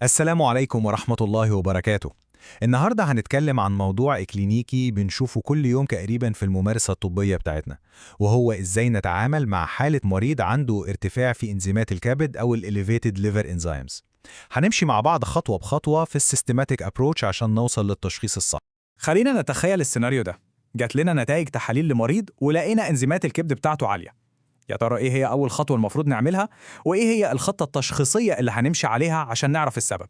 السلام عليكم ورحمة الله وبركاته. النهاردة هنتكلم عن موضوع إكلينيكي بنشوفه كل يوم تقريبا في الممارسة الطبية بتاعتنا، وهو إزاي نتعامل مع حالة مريض عنده ارتفاع في إنزيمات الكبد أو ال Elevated Liver Enzymes. هنمشي مع بعض خطوة بخطوة في السيستماتيك أبروتش عشان نوصل للتشخيص الصح. خلينا نتخيل السيناريو ده. جات لنا نتائج تحاليل لمريض ولقينا انزيمات الكبد بتاعته عالية. يا ترى ايه هي اول خطوة المفروض نعملها؟ وايه هي الخطة التشخيصية اللي هنمشي عليها عشان نعرف السبب؟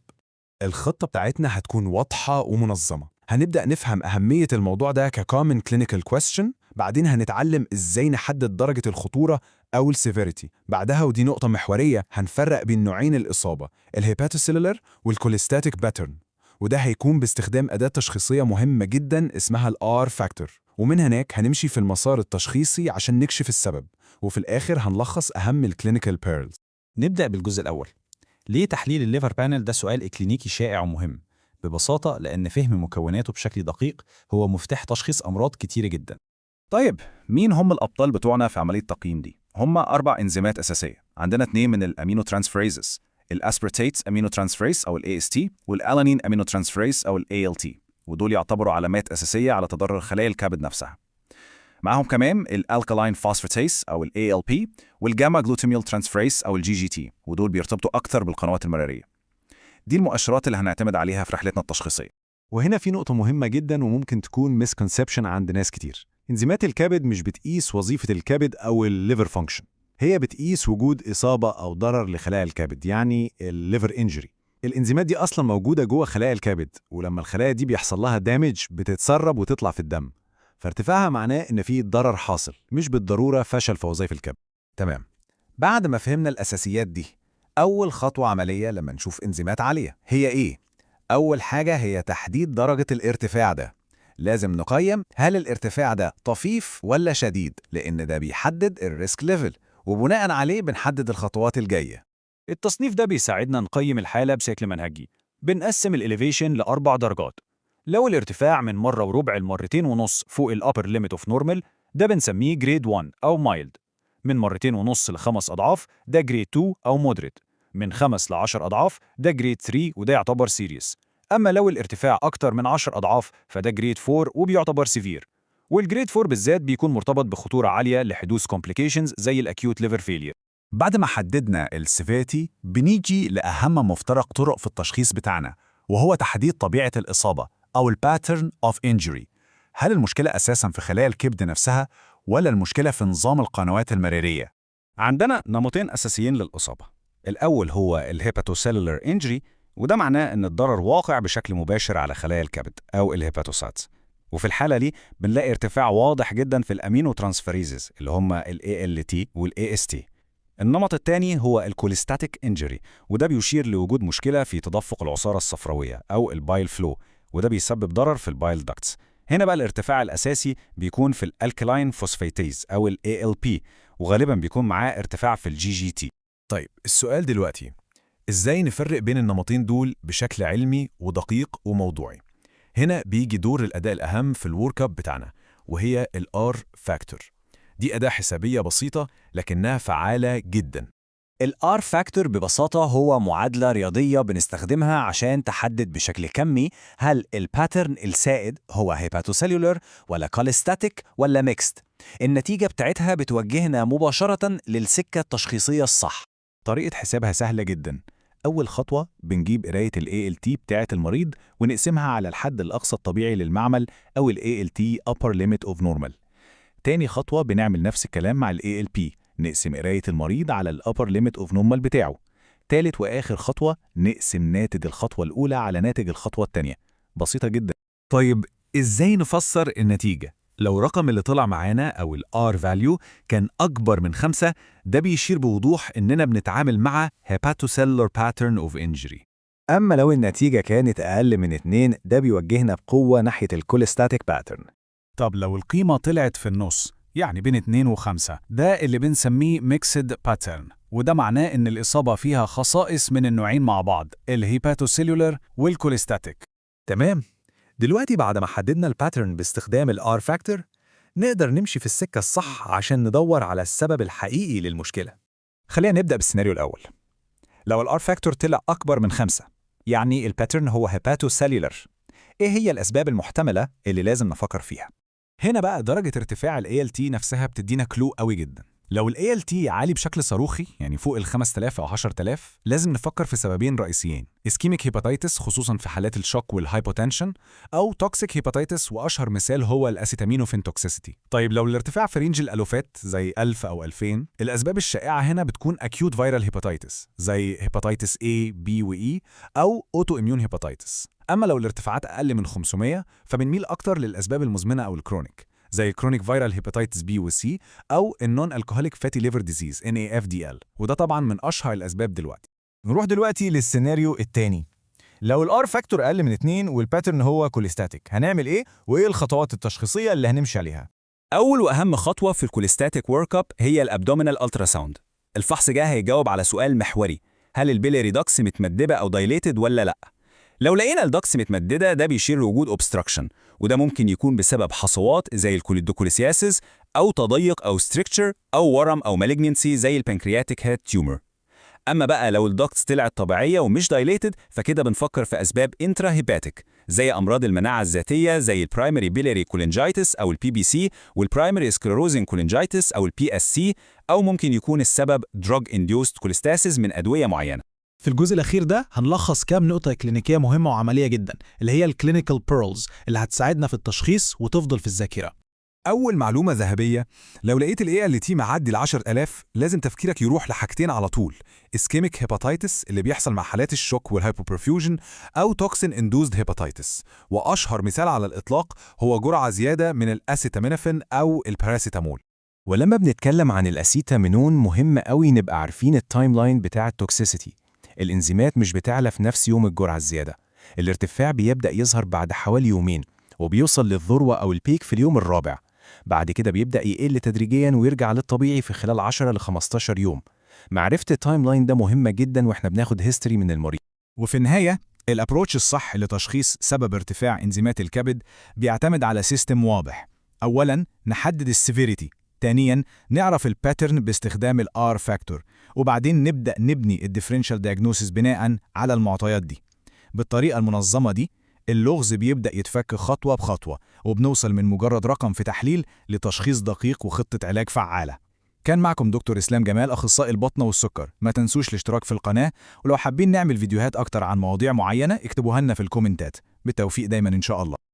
الخطة بتاعتنا هتكون واضحة ومنظمة. هنبدأ نفهم أهمية الموضوع ده كcommon clinical question، بعدين هنتعلم إزاي نحدد درجة الخطورة أو السيفيريتي. بعدها ودي نقطة محورية هنفرق بين نوعين الإصابة، الهيباتوسيلولر والكوليستاتيك باترن، وده هيكون باستخدام أداة تشخيصية مهمة جدا اسمها الR factor. ومن هناك هنمشي في المسار التشخيصي عشان نكشف السبب، وفي الآخر هنلخص أهم الكلينيكال بيرلز. نبدأ بالجزء الأول. ليه تحليل الليفر بانل ده سؤال إكلينيكي شائع ومهم؟ ببساطة لأن فهم مكوناته بشكل دقيق هو مفتاح تشخيص أمراض كتيرة جدا. طيب، مين هم الأبطال بتوعنا في عملية التقييم دي؟ هم 4 إنزيمات أساسية. عندنا 2 من الأمينو ترانسفريزز، الأسبرتيت أمينو ترانسفريز أو AST والألانين أمينو ترانسفريز أو ALT، ودول يعتبروا علامات أساسية على تضرر خلايا الكبد نفسها. معاهم كمان الالكالاين فوسفاتيز أو ALP والجاما جلوتاميل ترانسفريز أو GGT، ودول بيرتبطوا أكتر بالقنوات المرارية. دي المؤشرات اللي هنعتمد عليها في رحلتنا التشخيصية. وهنا في نقطة مهمة جدا وممكن تكون مسكونسبشن عند ناس كتير. انزيمات الكبد مش بتقيس وظيفة الكبد أو الليفر فانكشن، هي بتقيس وجود إصابة أو ضرر لخلايا الكبد، يعني الليفر انجري. الانزيمات دي أصلا موجودة جوه خلايا الكبد، ولما الخلايا دي بيحصل لها دامج بتتسرب وتطلع في الدم، فارتفاعها معناه إن في ضرر حاصل، مش بالضرورة فشل في وظائف الكبد. تمام. بعد ما فهمنا الأساسيات دي، أول خطوة عملية لما نشوف إنزيمات عالية هي إيه؟ أول حاجة هي تحديد درجة الارتفاع ده. لازم نقيم هل الارتفاع ده طفيف ولا شديد، لأن ده بيحدد الريسك ليفل، وبناء عليه بنحدد الخطوات الجاية. التصنيف ده بيساعدنا نقيم الحالة بشكل منهجي. بنقسم الإليفيشن ل4 درجات. لو الارتفاع من مرة وربع لمرتين ونص فوق الأبر ليميت اوف نورمال، ده بنسميه جريد 1 أو مايلد. من مرتين ونص ل5 أضعاف ده جريد 2 أو مودريت. من 5 ل10 أضعاف ده جريد 3 وده يعتبر سيريس. أما لو الارتفاع أكتر من 10 أضعاف فده جريد 4 وبيعتبر سيفير. والجريد 4 بالذات بيكون مرتبط بخطورة عالية لحدوث كومبليكيشنز زي الأكيوت ليفر فيلير. بعد ما حددنا السيفيريتي بنيجي لأهم مفترق طرق في التشخيص بتاعنا، وهو تحديد طبيعة الإصابة أو الباترن اوف انجري. هل المشكلة أساساً في خلايا الكبد نفسها ولا المشكلة في نظام القنوات المرارية؟ عندنا نمطين أساسيين للإصابة. الأول هو الهيباتوسيلولر انجري، وده معناه إن الضرر واقع بشكل مباشر على خلايا الكبد أو الهيباتوسايتس. وفي الحالة دي بنلاقي ارتفاع واضح جدا في الأمينو ترانسفريزز اللي هم ال ALT وال AST. النمط الثاني هو الكوليستاتيك انجري، وده بيشير لوجود مشكلة في تدفق العصارة الصفراوية أو البايل فلو، وده بيسبب ضرر في البايل داكتس. هنا بقى الارتفاع الأساسي بيكون في الالكالاين فوسفاتيز أو ال ALP، وغالبا بيكون معاه ارتفاع في الجي جي تي. طيب، السؤال دلوقتي، إزاي نفرق بين النمطين دول بشكل علمي ودقيق وموضوعي؟ هنا بيجي دور الأداة الأهم في الورك اب بتاعنا، وهي الR factor. دي أداة حسابية بسيطة لكنها فعالة جدا. الR factor ببساطة هو معادلة رياضية بنستخدمها عشان تحدد بشكل كمي هل الباترن السائد هو هيباتوسيلولر ولا كوليستاتيك ولا ميكست. النتيجة بتاعتها بتوجهنا مباشرة للسكة التشخيصية الصح. طريقة حسابها سهلة جدا. أول خطوة بنجيب قراية ال ALT بتاعة المريض ونقسمها على الحد الأقصى الطبيعي للمعمل أو ال ALT upper limit of normal. تاني خطوة بنعمل نفس الكلام مع ال ALP، نقسم قراية المريض على ال upper limit of normal بتاعه. تالت وآخر خطوة نقسم ناتج الخطوة الأولى على ناتج الخطوة التانية. بسيطة جدا. طيب، إزاي نفسر النتيجة؟ لو رقم اللي طلع معانا أو ال R value كان أكبر من 5، ده بيشير بوضوح إننا بنتعامل مع hepatocellular pattern of injury. أما لو النتيجة كانت أقل من 2، ده بيوجهنا بقوة ناحية الكوليستاتيك باترن. طب لو القيمة طلعت في النص، يعني بين 2 و5، ده اللي بنسميه ميكسد باترن، وده معناه إن الإصابة فيها خصائص من النوعين مع بعض، الهيباتوسيلولر والكوليستاتيك. تمام. دلوقتي بعد ما حددنا الباترن باستخدام الR factor، نقدر نمشي في السكة الصح عشان ندور على السبب الحقيقي للمشكلة. خلينا نبدأ بالسيناريو الأول. لو الR factor طلع أكبر من 5، يعني الباترن هو هيباتوسيلولر. إيه هي الأسباب المحتملة اللي لازم نفكر فيها؟ هنا بقى درجة ارتفاع ال ALT نفسها بتدينا كلو قوي جدا. لو ال ALT عالي بشكل صاروخي يعني فوق ال 5000 أو 10000 لازم نفكر في سببين رئيسيين: اسكيميك هيباتيتس خصوصا في حالات الشوك والهايبوتنشن، أو توكسيك هيباتيتس وأشهر مثال هو الأسيتامينوفين توكسيسيتي. طيب لو الارتفاع في رينج الألوفات زي 1000 أو 2000، الأسباب الشائعة هنا بتكون أكيوت فيرال هيباتيتس زي هيباتيتس A B و E أو أوتو إميون هيباتيتس. أما لو الارتفاعات أقل من 500 فبنميل أكتر للأسباب المزمنة أو الكرونيك زي الكرونيك فيرال هيباتيتس بي وسي أو النون الكحوليك فاتي ليفر ديزيز NAFDL، وده طبعا من أشهر الأسباب دلوقتي. نروح دلوقتي للسيناريو الثاني. لو الار فاكتور اقل من 2 والباترن هو كوليستاتيك، هنعمل ايه وايه الخطوات التشخيصيه اللي هنمشي عليها؟ أول وأهم خطوة في الكوليستاتيك ورك اب هي الأبدومينال ألتراساوند. الفحص ده هيجاوب على سؤال محوري: هل البيلاري داكس متمدبة أو دايليتد ولا لأ؟ لو لقينا الداكس متمددة ده بيشير لوجود اوبستراكشن، وده ممكن يكون بسبب حصوات زي الكوليدوكوليسياسيس أو تضيق أو ستريكتشر أو ورم أو مالجنسي زي البنكرياتيك هيد تيومر. أما بقى لو الداكتس طلعت طبيعية ومش دايليتد فكده بنفكر في أسباب انترا هيباتيك زي أمراض المناعة الذاتية زي البرايمري بيلاري كولينجايتس أو الPBC والبرايمري سكلروزين كولينجايتس أو الPSC، أو ممكن يكون السبب دراج انديوست كوليستاسيس من أدوية معينة. في الجزء الأخير ده هنلخص كام نقطة كلينيكية مهمة وعملية جدا اللي هي الكلينيكال بيرلز اللي هتساعدنا في التشخيص وتفضل في الذاكرة. أول معلومة ذهبية: لو لقيت ال ALT معدي ال 10000 لازم تفكيرك يروح لحاجتين على طول: اسكيميك هيباتيتس اللي بيحصل مع حالات الشوك والهايبوبرفيوجن، أو توكسين اندوزد هيباتيتس. وأشهر مثال على الإطلاق هو جرعة زيادة من الأسيتامينوفين أو الباراسيتامول. ولما بنتكلم عن الاسيتامينون مهم قوي نبقى عارفين التايم لاين بتاع التوكسيسيتي. الانزيمات مش بتعلى في نفس يوم الجرعة الزيادة، الارتفاع بيبدأ يظهر بعد حوالي يومين وبيوصل للذروة أو البيك في اليوم الرابع. بعد كده بيبدأ يقل تدريجيا ويرجع للطبيعي في خلال 10 ل 15 يوم. معرفة التايم لاين ده مهمة جدا واحنا بناخد هيستوري من المريض. وفي النهاية الابروتش الصح لتشخيص سبب ارتفاع انزيمات الكبد بيعتمد على سيستم واضح. أولاً نحدد السيفيريتي، ثانياً نعرف الباترن باستخدام الار فاكتور، وبعدين نبدأ نبني الديفرنشال دايجنوسيس بناءً على المعطيات دي. بالطريقة المنظمة دي اللغز بيبدأ يتفك خطوة بخطوة، وبنوصل من مجرد رقم في تحليل لتشخيص دقيق وخطة علاج فعالة. كان معكم دكتور إسلام جمال، أخصائي البطنة والسكر. ما تنسوش الاشتراك في القناة، ولو حابين نعمل فيديوهات أكتر عن مواضيع معينة اكتبوها لنا في الكومنتات. بالتوفيق دايما إن شاء الله.